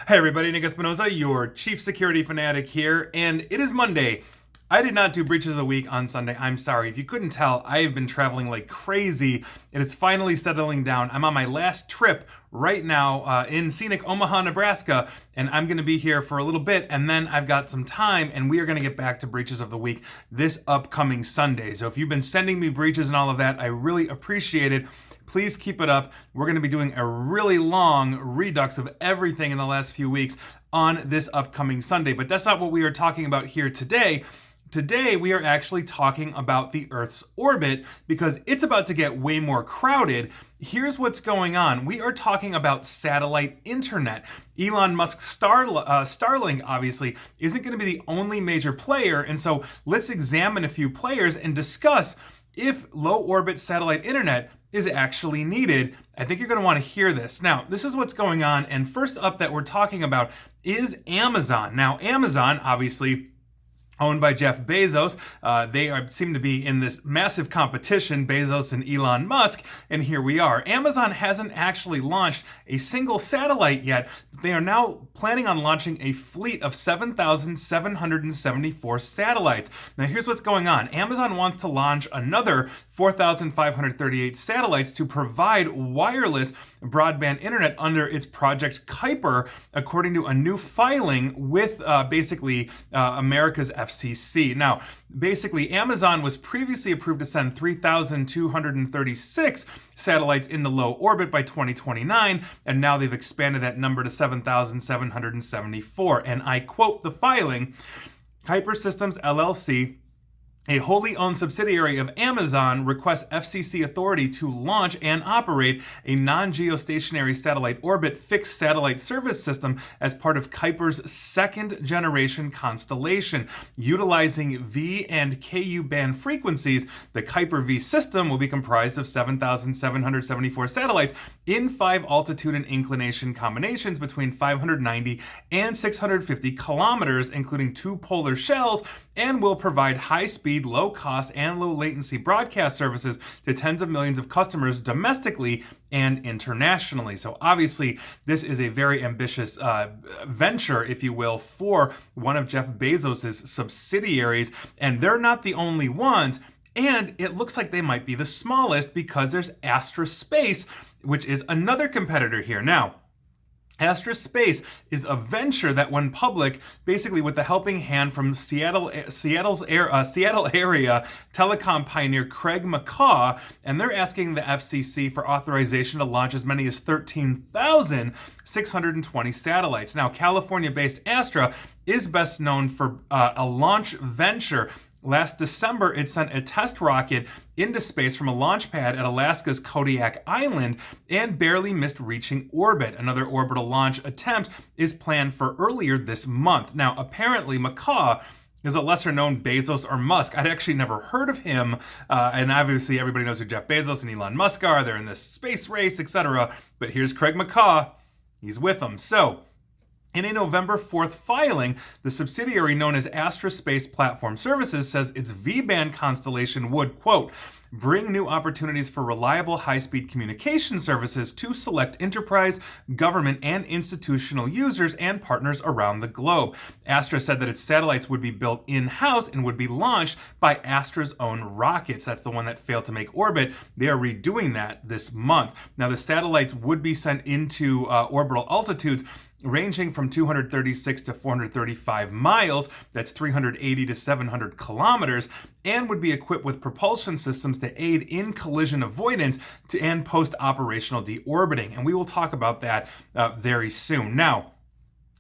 Hey everybody, Nick Espinosa, your chief security fanatic here, and it is Monday. I did not do Breaches of the Week on Sunday. I'm sorry. If you couldn't tell, I have been traveling like crazy. It is finally settling down. I'm on my last trip right now in scenic Omaha, Nebraska, and I'm going to be here for a little bit, and then I've got some time, and we are going to get back to Breaches of the Week this upcoming Sunday. So if you've been sending me breaches and all of that, I really appreciate it. Please keep it up. We're going to be doing a really long redux of everything in the last few weeks on this upcoming Sunday. But that's not what we are talking about here today. Today, we are actually talking about the Earth's orbit because it's about to get way more crowded. Here's what's going on. We are talking about satellite internet. Elon Musk's Starlink, obviously, isn't going to be the only major player. And so let's examine a few players and discuss if low orbit satellite internet is actually needed. I think you're going to want to hear this. Now, this is what's going on. And first up that we're talking about is Amazon. Now, Amazon, obviously, owned by Jeff Bezos. They seem to be in this massive competition, Bezos and Elon Musk, and here we are. Amazon hasn't actually launched a single satellite yet, but they are now planning on launching a fleet of 7,774 satellites. Now here's what's going on. Amazon wants to launch another 4,538 satellites to provide wireless broadband internet under its Project Kuiper, according to a new filing with America's FCC. Now, basically, Amazon was previously approved to send 3,236 satellites into low orbit by 2029, and now they've expanded that number to 7,774. And I quote the filing, Kuiper Systems LLC, a wholly owned subsidiary of Amazon, requests FCC authority to launch and operate a non-geostationary satellite orbit fixed satellite service system as part of Kuiper's second generation constellation. Utilizing V and Ku band frequencies, the Kuiper V system will be comprised of 7,774 satellites in 5 altitude and inclination combinations between 590 and 650 kilometers, including 2 polar shells, and will provide high-speed, low-cost, and low-latency broadcast services to tens of millions of customers domestically and internationally. So obviously, this is a very ambitious venture, if you will, for one of Jeff Bezos' subsidiaries, and they're not the only ones. And it looks like they might be the smallest because there's Astrospace, which is another competitor here. Now, Astrospace is a venture that went public basically with the helping hand from Seattle area telecom pioneer Craig McCaw, and they're asking the FCC for authorization to launch as many as 13,620 satellites. Now, California-based Astra is best known for a launch venture. Last December, it sent a test rocket into space from a launch pad at Alaska's Kodiak Island and barely missed reaching orbit. Another orbital launch attempt is planned for earlier this month. Now, apparently, McCaw is a lesser-known Bezos or Musk. I'd actually never heard of him, and obviously everybody knows who Jeff Bezos and Elon Musk are. They're in this space race, etc. But here's Craig McCaw. He's with them. So, in a November 4th filing, the subsidiary known as Astrospace Platform Services says its V-band constellation would, quote, bring new opportunities for reliable high-speed communication services to select enterprise, government, and institutional users and partners around the globe. Astra said that its satellites would be built in-house and would be launched by Astra's own rockets. That's the one that failed to make orbit. They are redoing that this month. Now, the satellites would be sent into orbital altitudes ranging from 236 to 435 miles, that's 380 to 700 kilometers, and would be equipped with propulsion systems to aid in collision avoidance and post-operational deorbiting. And we will talk about that very soon. Now,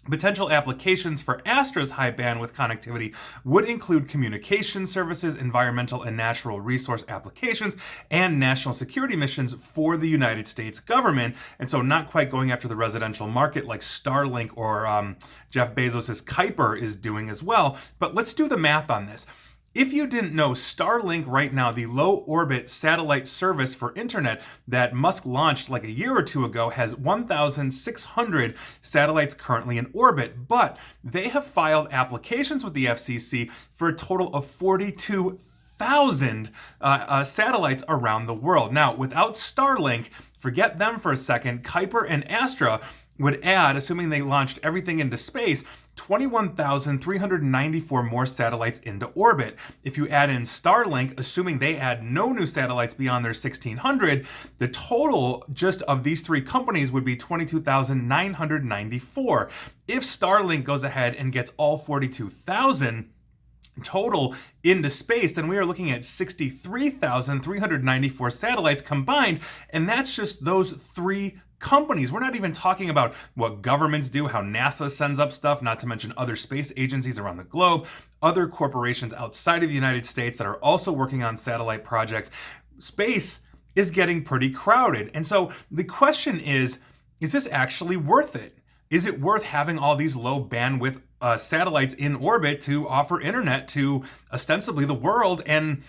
potential applications for Astra's high bandwidth connectivity would include communication services, environmental and natural resource applications, and national security missions for the United States government. And so not quite going after the residential market like Starlink or Jeff Bezos' Kuiper is doing as well. But let's do the math on this. If you didn't know, Starlink right now, the low orbit satellite service for internet that Musk launched like a year or two ago, has 1,600 satellites currently in orbit, but they have filed applications with the FCC for a total of 42,000 satellites around the world. Now, without Starlink, forget them for a second, Kuiper and Astra would add, assuming they launched everything into space, 21,394 more satellites into orbit. If you add in Starlink, assuming they add no new satellites beyond their 1,600, the total just of these three companies would be 22,994. If Starlink goes ahead and gets all 42,000 total into space, then we are looking at 63,394 satellites combined, and that's just those three companies. We're not even talking about what governments do, how NASA sends up stuff, not to mention other space agencies around the globe, other corporations outside of the United States that are also working on satellite projects. Space is getting pretty crowded. And so the question is this actually worth it? Is it worth having all these low bandwidth satellites in orbit to offer internet to ostensibly the world? And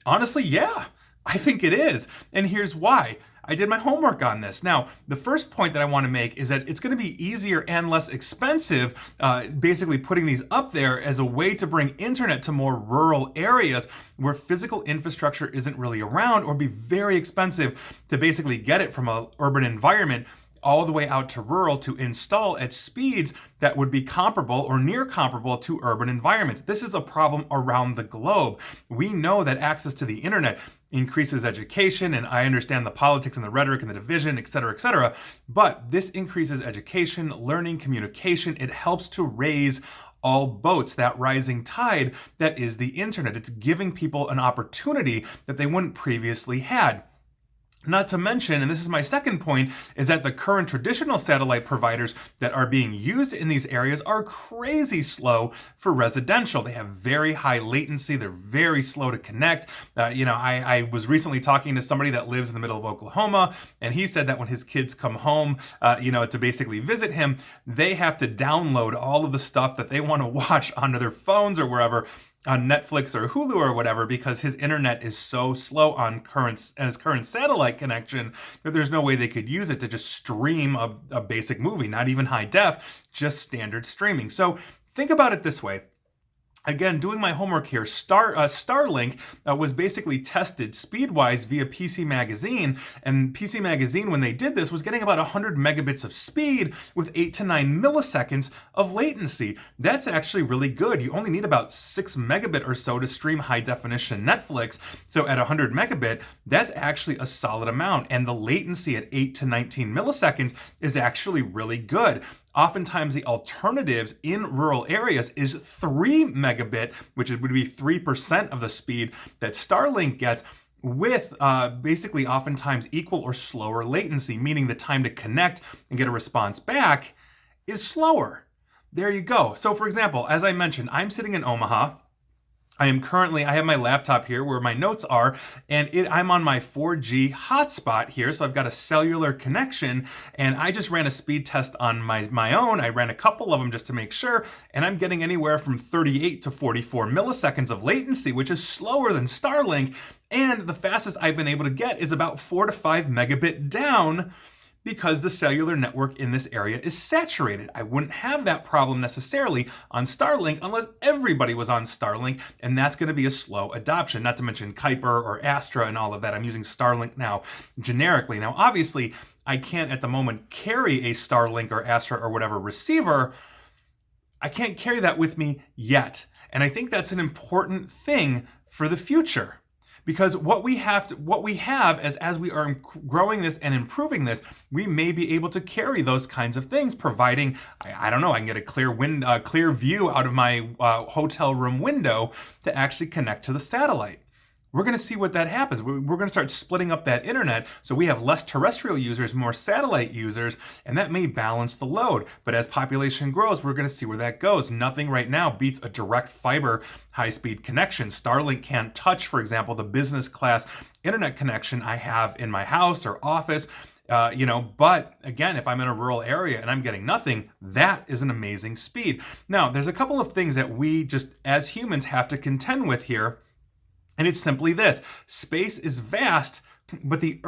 honestly, yeah, I think it is. And here's why. I did my homework on this. Now, the first point that I want to make is that it's going to be easier and less expensive, basically putting these up there as a way to bring internet to more rural areas where physical infrastructure isn't really around, or be very expensive to basically get it from an urban environment all the way out to rural to install at speeds that would be comparable or near comparable to urban environments. This is a problem around the globe. We know that access to the internet increases education, and I understand the politics and the rhetoric and the division, et cetera, but this increases education, learning, communication. It helps to raise all boats, that rising tide that is the internet. It's giving people an opportunity that they wouldn't previously had. Not to mention, and this is my second point, is that the current traditional satellite providers that are being used in these areas are crazy slow for residential. They have very high latency. They're very slow to connect. I was recently talking to somebody that lives in the middle of Oklahoma, and he said that when his kids come home, to basically visit him, they have to download all of the stuff that they want to watch onto their phones or wherever, on Netflix or Hulu or whatever, because his internet is so slow on his current satellite connection that there's no way they could use it to just stream a basic movie, not even high def, just standard streaming. So think about it this way. Again, doing my homework here, Starlink was basically tested speed-wise via PC Magazine, and PC Magazine, when they did this, was getting about 100 megabits of speed with 8 to 9 milliseconds of latency. That's actually really good. You only need about 6 megabit or so to stream high-definition Netflix, so at 100 megabit, that's actually a solid amount, and the latency at 8 to 19 milliseconds is actually really good. Oftentimes, the alternatives in rural areas is 3 megabit, which would be 3% of the speed that Starlink gets, with basically oftentimes equal or slower latency, meaning the time to connect and get a response back is slower. There you go. So for example, as I mentioned, I'm sitting in Omaha. I have my laptop here where my notes are, and I'm on my 4G hotspot here, so I've got a cellular connection, and I just ran a speed test on my own. I ran a couple of them just to make sure, and I'm getting anywhere from 38 to 44 milliseconds of latency, which is slower than Starlink, and the fastest I've been able to get is about 4 to 5 megabit down, because the cellular network in this area is saturated. I wouldn't have that problem necessarily on Starlink unless everybody was on Starlink, and that's going to be a slow adoption, not to mention Kuiper or Astra and all of that. I'm using Starlink now generically. Now, obviously, I can't at the moment carry a Starlink or Astra or whatever receiver. I can't carry that with me yet, and I think that's an important thing for the future. Because what we have as we are growing this and improving this, we may be able to carry those kinds of things, providing, I don't know, I can get a clear view out of my hotel room window to actually connect to the satellite. We're going to see what that happens. We're going to start splitting up that internet so we have less terrestrial users, more satellite users, and that may balance the load. But as population grows, we're going to see where that goes. Nothing right now beats a direct fiber high-speed connection. Starlink can't touch, for example, the business class internet connection I have in my house or office. But again, if I'm in a rural area and I'm getting nothing, that is an amazing speed. Now, there's a couple of things that we just as humans have to contend with here. And it's simply this: space is vast, but the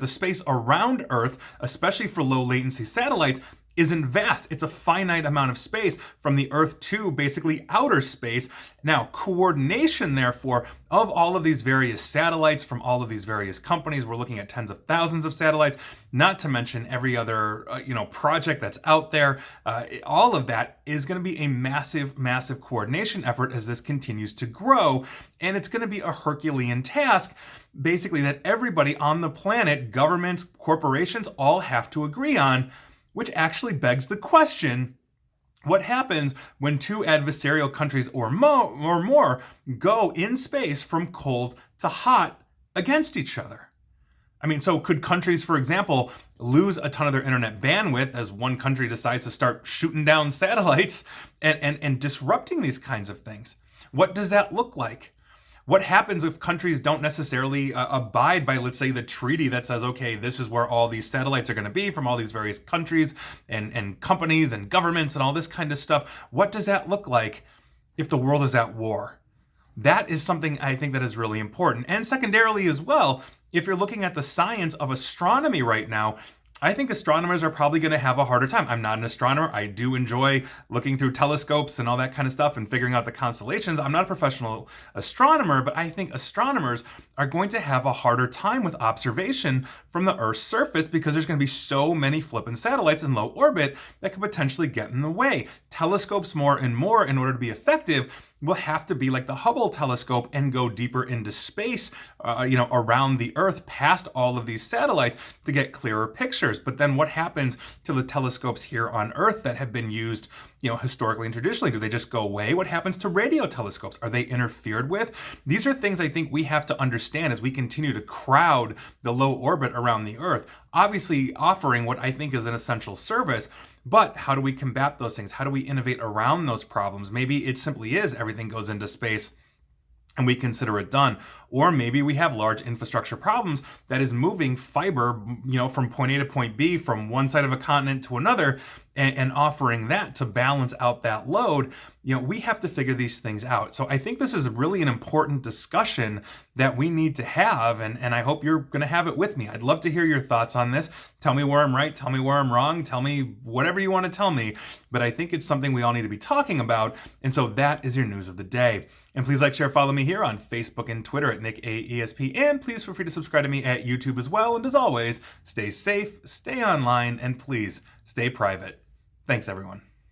space around Earth, especially for low latency satellites, isn't vast. It's a finite amount of space from the Earth to basically outer space. Now, coordination, therefore, of all of these various satellites from all of these various companies, we're looking at tens of thousands of satellites, not to mention every other project that's out there. All of that is going to be a massive, massive coordination effort as this continues to grow. And it's going to be a Herculean task, basically, that everybody on the planet, governments, corporations, all have to agree on. Which actually begs the question, what happens when two adversarial countries or more go in space from cold to hot against each other? I mean, so could countries, for example, lose a ton of their internet bandwidth as one country decides to start shooting down satellites and disrupting these kinds of things? What does that look like? What happens if countries don't necessarily abide by, let's say, the treaty that says, okay, this is where all these satellites are going to be from all these various countries and companies and governments and all this kind of stuff? What does that look like if the world is at war? That is something I think that is really important. And secondarily as well, if you're looking at the science of astronomy right now, I think astronomers are probably going to have a harder time. I'm not an astronomer. I do enjoy looking through telescopes and all that kind of stuff and figuring out the constellations. I'm not a professional astronomer, but I think astronomers are going to have a harder time with observation from the Earth's surface because there's going to be so many flippin' satellites in low orbit that could potentially get in the way. Telescopes more and more, in order to be effective, will have to be like the Hubble telescope and go deeper into space, around the Earth, past all of these satellites to get clearer pictures. But then what happens to the telescopes here on Earth that have been used, historically and traditionally? Do they just go away? What happens to radio telescopes? Are they interfered with? These are things I think we have to understand as we continue to crowd the low orbit around the Earth, obviously offering what I think is an essential service. But how do we combat those things? How do we innovate around those problems? Maybe it simply is everything goes into space and we consider it done. Or maybe we have large infrastructure problems that is moving fiber, from point A to point B, from one side of a continent to another, and offering that to balance out that load. We have to figure these things out. So I think this is really an important discussion that we need to have, and I hope you're going to have it with me. I'd love to hear your thoughts on this. Tell me where I'm right, tell me where I'm wrong, tell me whatever you want to tell me, but I think it's something we all need to be talking about, and so that is your news of the day. And please like, share, follow me here on Facebook and Twitter at NickAESP, and please feel free to subscribe to me at YouTube as well, and as always, stay safe, stay online, and please stay private. Thanks, everyone.